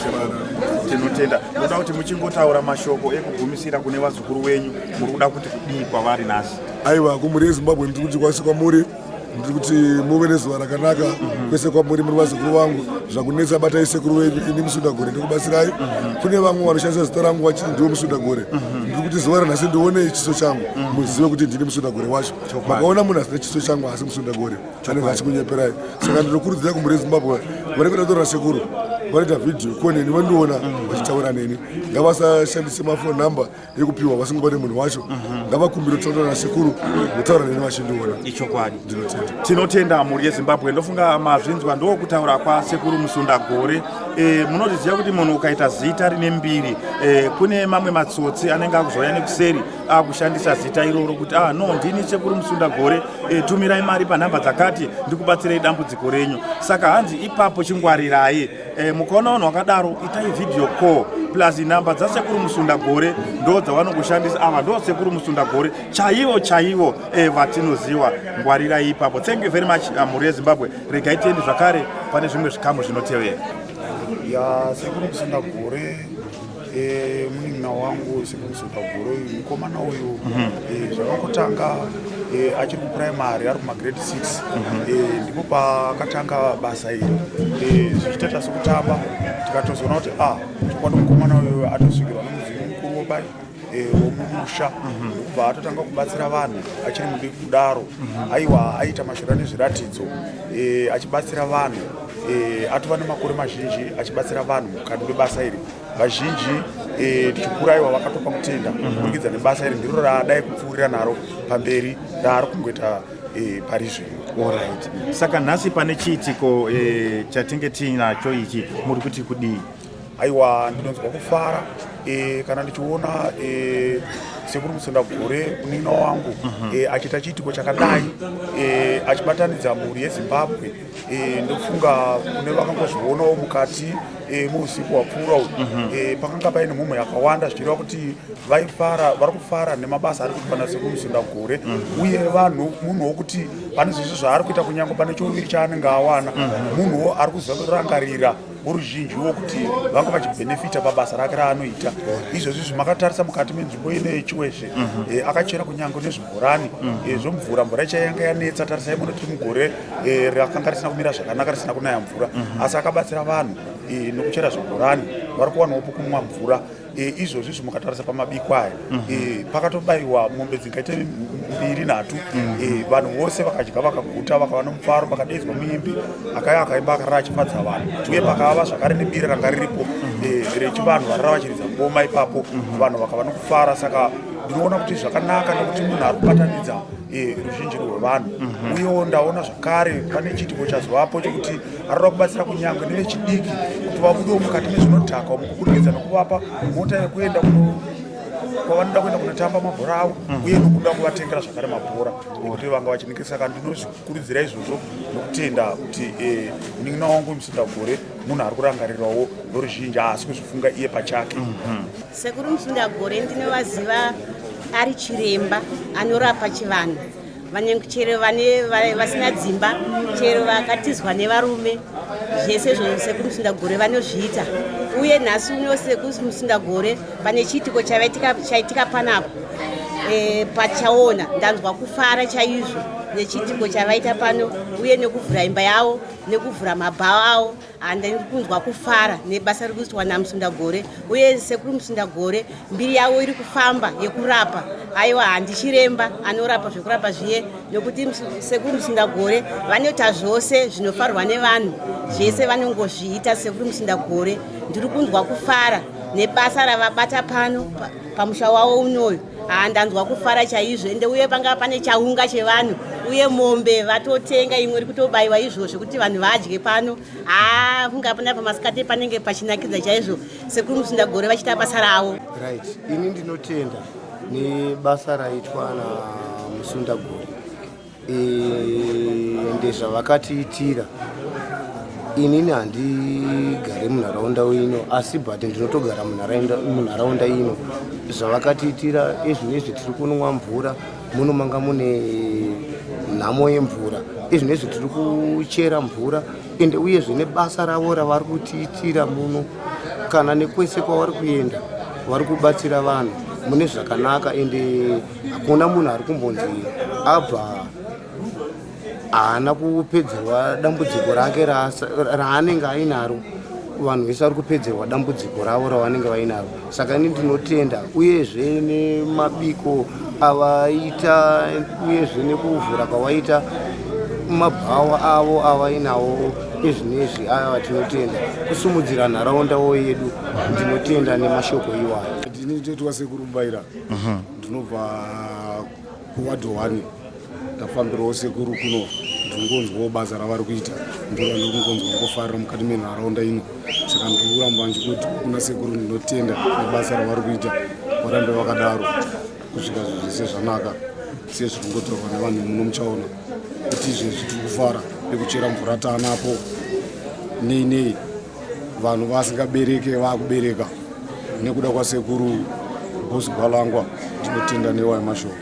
tinotenda. Munoda kuti muchingotaura mashoko ekugumisira kune vazukuru venyu muri kuda kuti kudii kwavari nhasi? Aiwa, kumhuri yeZimbabwe ndiri kuti kwase kwamuri ndiri kuti muve nezuva rakanaka kwese kwamuri muri vazukuru vangu. Zvakunetsa batai sekuru wenyu, ini Musunda Gore ndikubatsirai. Kune vamwe vanoshandisa zita rangu vachiti ndiwo Musunda Gore. Ndiri kuti zuva ranhasi ndione chiso changu muzive kuti ndini Musunda Gore wacho. Makaona munhu asina chiso changu asi Musunda Gore anenge achikunyeperai. Saka ndinokurudzira kumhuri yeZimbabwe vari kuda kutorera sekuru vanoita vhidhiyo koneni vandiona vachitaura neni, ngavasashandise mafoni namba yekupiwa vasingobate munhu wacho. Ngavakumbire kutaura nasekuru kutaura neni vachindiona. Ichokwadi. Tinotenda mhuri yeZimbabwe. Ndofunga mazvinzwa ndokutaura kwasekuru Musunda Gore. Munoziva kuti munhu ukaita zita rine mbiri kune mamwe matsotsi anenge akuzouya nekuseri akushandisa zita iroro kuti no ndini sekuru Musunda Gore, tumirai mari panhamba dzakati ndikubatsirei dambudziko renyu. Saka hanzi ipapo chingwarirai. Mukaona vanhu vakadaro itai video call plus namba dzasekuru Musunda Gore ndo dzavanongoshandisa. Ava ndo sekuru Musunda Gore chaivo vatinoziva. Ngwarirai ipapo. Thank you very much mhuri yeZimbabwe. Regai tiende zvakare pane zvimwe zvikamu zvinotevera. Sekuru Musunda Gore munina wangu sekuru Musunda Gore uyu mukomana uyu zvakangotanga achiri kuprimary ari kumagrade 6 ndipo paakatanga basa iri zvichitaita sekutamba tikatozoona kuti tokwada mukomana uyu atosvikirwa nemudzimu mukuru wobai womumusha ndokubva atotanga kubatsira vanhu achiri mudiki kudaro. Aiwa, aita mashura nezviratidzo achibatsira vanhu. Atova nemakore mazhinji achibatsira vanhu mukati mebasa iri. Vazhinji tichikura aiwa vakatopa kutenda kubudikidza nebasa iri ndiro raadai kupfuurira naro pamberi raari kungoita parizvino. Alright. Saka nhasi pane chiitiko chatinge tinacho ichi muri kuti kudii? aiwa ndinonzwa kufara kana ndichiona sekuru Musundagore munina wangu achiita chiitiko chakadai achibatanidza mhuri yeZimbabwe ndofunga kune vakangozvionawo mukati muusiku wapfuura uyu pakanga paine mhomho yakawanda zvichireva kuti vari kufara nemabasa ari kuitwa nasekuru Musundagore uye munhu wokuti pane zvese zvaari kuita kunyange pane chiuviri chaanenge awana munhuwo ari kuzorangarira uruzhinji wokuti vange vachibhenefita pabasa rake raanoita. Izvozvi zvimakatarisa mukati menzvimbo ineyi chiwezve akachera kunyange nezvibhorani zvomvura mvura ichayanga yanetsa. Tarisai muno tiri mugore rakanga risina kumira zvakanaka risina kunaya mvura asi akabatsira vanhu nokuchera zvibhorani vari kuwanawo pokumwa mvura. Izvozvi zvimukatarisa pamabiko aya pakatobayiwa mombe dzingaite 2-3 vanhu vose vakadya vakaguta vakava nomufaro pakadaidzwa muimbi akaimba akarara achifadza vanhu uye pakava zvakare nebiri ranga riripo rechivanhu varara vachiridza ngoma ipapo vanhu vakava nokufara. Saka ndinoona kuti zvakanaka nekuti munhu ari kubatanidza ruzhinji rwevanhu uyewo ndaona zvakare pane chiitiko chazovapo chokuti arikuda kubatsira kunyange nevechidiki kuti vabudewo mukati mezvinodhaka mukuburikidza nokuvapa mota yekuenda kwavanoda kuenda kunotamba mabhora avo uye nokuda kuvatengera zvakare mabhora ekuti vanga vachinikisa. Saka ndinozvikurudzira izvozvo nokutenda kuti munin'ina wangu Musundagore munhu ari kurangarirawo noruzhinji haasi kuzvifunga iye pachake. Sekuru Musundagore ndinovaziva ari chiremba anorapa chivanhu chero vasina dzimba chero vakatizwa nevarume zvese izvo sekuru Musundagore vanozviita. Uye nhasi uno sekuru Musundagore pane chiitiko chaitika panapo pachaona ndanzwa kufara chaizvo nechiitiko chavaita pano uye nekuvhura imba yavo nekuvhura mabhawa avo handiri kunzwa kufara nebasa riri kuitwa naMusundagore. Uye sekuru Musundagore mbiri yavo iri kufamba yekurapa. Aiwa handichiremba anorapa zvekurapa zviye nokuti sekuru Musundagore vanoita zvose zvinofarwa nevanhu zvese vanongozviita. Sekuru Musundagore ndiri kunzwa kufara nebasa ravabata pano pamusha wavo unoyu. Ndanzwa kufara chaizvo ende uye panga pane chaunga chevanhu uye mombe vatotenga imwe iri kutobayiwa izvozvo kuti vanhu vadye pano. Funga pana pamasikati panenge pachinakidza chaizvo sekuru Musundagore vachiita basa ravo. Right, ini ndinotenda nebasa raitwa naMusundagore ende zvavakatiitira. Inini handigare munharaunda ino asi but ndinotogara munharaunda ino. Zvavakatiitira ezvinezvi tiri kunwa mvura muno manga mune nhamo yemvura ezvinezvi tiri kuchera mvura ende uyezve nebasa ravo ravari kutiitira muno kana nekwese kwavari kuenda vari kubatsira vanhu mune zvakanaka ende hakuna munhu ari kumbonzi abva haana kupedzerwa dambudziko rake raanenge ainaro. Vanhu vese vari kupedzerwa dambudziko ravo ravanenge vainaro. Saka ini ndinotenda uyezve nemabiko avaita uyezve nekuvhura kwavaita mabhawa avo avainawo ezvinezvi ava tinotenda kusumudzira nharaundawo yedu. Ndinotenda nemashoko iwayo. Ndinoitwa sekuru Mubaira ndinobva kuward 1 ndafambirawo sekuru kuno ndingonzwawo basa ravari kuita ndingonzwa kufarira mukati menharaunda ino. Saka ndikuramba ndichikuti kuna sekuru ndinotenda nebasa ravari kuita varambe vakadaro kusvika zvese zvanaka sezviri kungotorwa nevanhu muno muchaona kuti izvezvi tiri kufara nekuchera mvura taanapo nei vanhu vasingabereke vakubereka nekuda kwasekuru Bosi Gwalangwa. Ndinotenda newaye mashoko.